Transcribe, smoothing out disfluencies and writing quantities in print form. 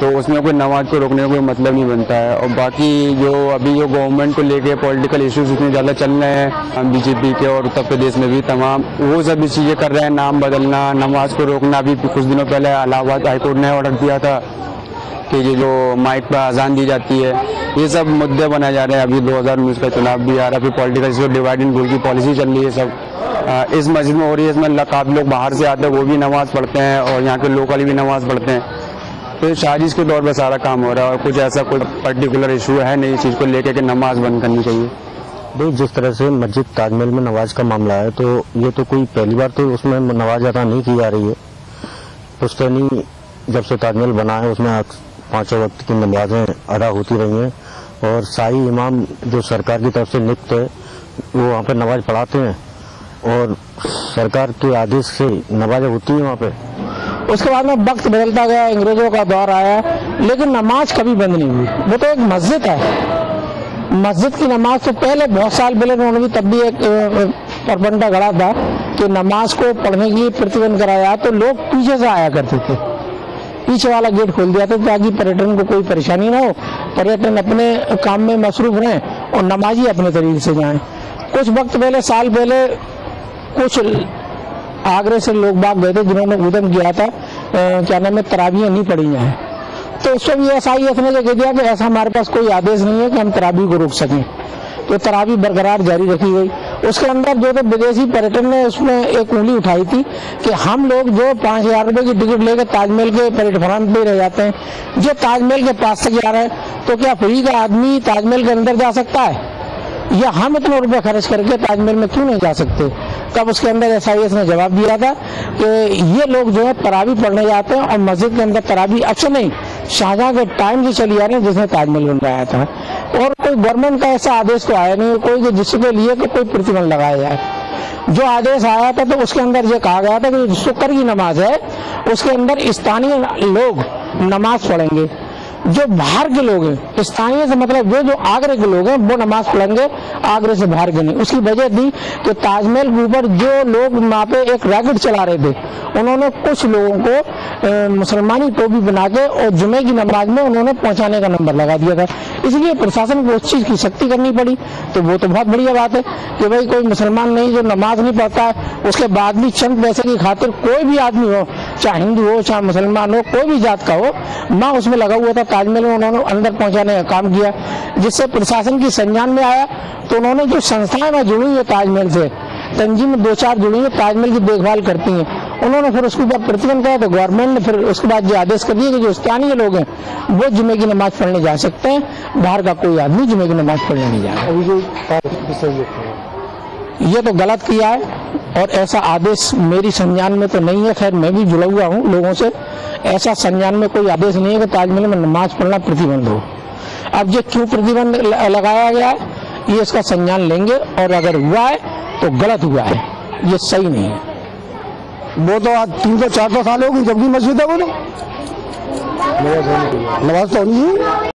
तो उसमें कोई नमाज को रोकने का कोई मतलब नहीं बनता है। और बाकी जो अभी जो गवर्नमेंट को लेके पॉलिटिकल इश्यूज इतने ज़्यादा चल रहे हैं बीजेपी के और उत्तर प्रदेश में भी तमाम, वो सभी चीज़ें कर रहे हैं, नाम बदलना, नमाज को रोकना। अभी कुछ दिनों पहले इलाहाबाद हाईकोर्ट ने ऑर्डर दिया था कि ये जो माइक पर अजान दी जाती है, ये सब मुद्दे बनाए जा रहे हैं। अभी 2019 का चुनाव भी आ रहा है, फिर political issue, divide and rule की पॉलिसी चल रही है, सब इस मस्जिद में हो रही है। इसमें काफ़ी लोग बाहर से आते हैं, वो भी नमाज़ पढ़ते हैं और यहाँ के लोकल भी नमाज़ पढ़ते हैं। तो साजिश के तौर पर सारा काम हो रहा है और कुछ ऐसा कोई पर्टिकुलर इशू है नहीं इस चीज़ को लेकर कि नमाज बंद करनी चाहिए। भाई जिस तरह से मस्जिद ताजमहल में नमाज का मामला है, तो ये तो कोई पहली बार तो उसमें नमाज अदा नहीं की जा रही है। पुश्तैनी जब से ताजमहल बना है उसमें 5 वक्त की नमाजें अदा होती रही हैं और शाही इमाम जो सरकार की तरफ से नियुक्त है वो वहाँ पर नमाज पढ़ाते हैं और सरकार के आदेश से नमाजें होती हैं वहाँ पे। उसके बाद में वक्त बदलता गया, अंग्रेजों का दौर आया, लेकिन नमाज कभी बंद नहीं हुई। वो तो एक मस्जिद है, मस्जिद की नमाज तो पहले बहुत साल पहले उन्होंने भी तब भी एक परपंडा गढ़ा था कि नमाज को पढ़ने के लिए प्रतिबंध कराया, तो लोग पीछे से आया करते थे, पीछे वाला गेट खोल दिया था ताकि पर्यटन को कोई परेशानी ना हो, पर्यटन अपने काम में मसरूफ रहें और नमाजी अपने तरीके से जाएं। कुछ वक्त पहले, साल पहले, कुछ आगरे से लोग बाग गए थे जिन्होंने उद्यम किया था क्या नाम है, तराबियां नहीं पढ़ी जाए। तो उसको भी SIS ने कह दिया कि ऐसा हमारे पास कोई आदेश नहीं है कि हम तराबी को रोक सकें, तो तराबी बरकरार जारी रखी गई। उसके अंदर जो तो विदेशी पर्यटन ने उसमें एक उंगली उठाई थी कि हम लोग जो 5,000 रुपए की टिकट लेकर ताजमहल के प्लेटफॉर्म पे रह जाते हैं, जो ताजमहल के पास से जा रहे हैं, तो क्या फ्री का आदमी ताजमहल के अंदर जा सकता है, या हम इतना रुपए खर्च करके ताजमहल में क्यों नहीं जा सकते। तब उसके अंदर SIS ने जवाब दिया था कि ये लोग जो है तरावी पढ़ने जाते हैं और मस्जिद के अंदर तरावी अच्छा नहीं, शाहजहां के टाइम से चली आ रही है जिसने ताजमहल बनवाया था, और कोई गवर्नमेंट का ऐसा आदेश तो आया नहीं कोई जिसके लिए कोई प्रतिबंध लगाया जाए। जो आदेश आया था तो उसके अंदर ये कहा गया था कि शुक्र की नमाज है, उसके अंदर स्थानीय लोग नमाज पढ़ेंगे, जो बाहर के लोग हैं, स्थानीय से मतलब जो आगरे के लोग हैं वो नमाज पढ़ेंगे, आगरे से बाहर के नहीं। उसकी वजह थी कि ताजमहल के ऊपर जो लोग वहाँ पे एक रैकेट चला रहे थे, उन्होंने कुछ लोगों को मुसलमानी टोपी बना के और जुमे की नमाज में उन्होंने पहुंचाने का नंबर लगा दिया था, इसलिए प्रशासन को उस चीज की सख्ती करनी पड़ी। तो वो तो बहुत बढ़िया बात है कि भाई कोई मुसलमान नहीं जो नमाज नहीं पढ़ता है, उसके बाद भी चंद पैसे की खातिर कोई भी आदमी हो, चाहे हिंदू हो चाहे मुसलमान हो, कोई भी जात का हो, माँ उसमें लगा हुआ था। ताजमहल में उन्होंने अंदर पहुंचाने का काम किया, जिससे प्रशासन की संज्ञान में आया। तो उन्होंने जो संस्थाएं में जुड़ी है ताजमहल से, तंजीम 2-4 जुड़ी है ताजमहल की देखभाल करती हैं, उन्होंने फिर उसके ऊपर प्रतिबंध किया। तो गवर्नमेंट ने फिर उसके बाद जो आदेश कर दिया कि जो स्थानीय लोग हैं वो जुमे की नमाज पढ़ने जा सकते हैं, बाहर का कोई आदमी जुमे की नमाज पढ़ने नहीं जा। ये तो गलत किया है और ऐसा आदेश मेरी संज्ञान में तो नहीं है। खैर मैं भी जुड़ा हुआ हूँ लोगों से, ऐसा संज्ञान में कोई आदेश नहीं है कि ताजमहल में नमाज पढ़ना प्रतिबंध हो। अब ये क्यों प्रतिबंध लगाया गया है, ये इसका संज्ञान लेंगे, और अगर हुआ है तो गलत हुआ है, ये सही नहीं है। वो तो आज 300-400 साल हो गई जबकि मस्जिद है, वो तो नमाज तो होनी है।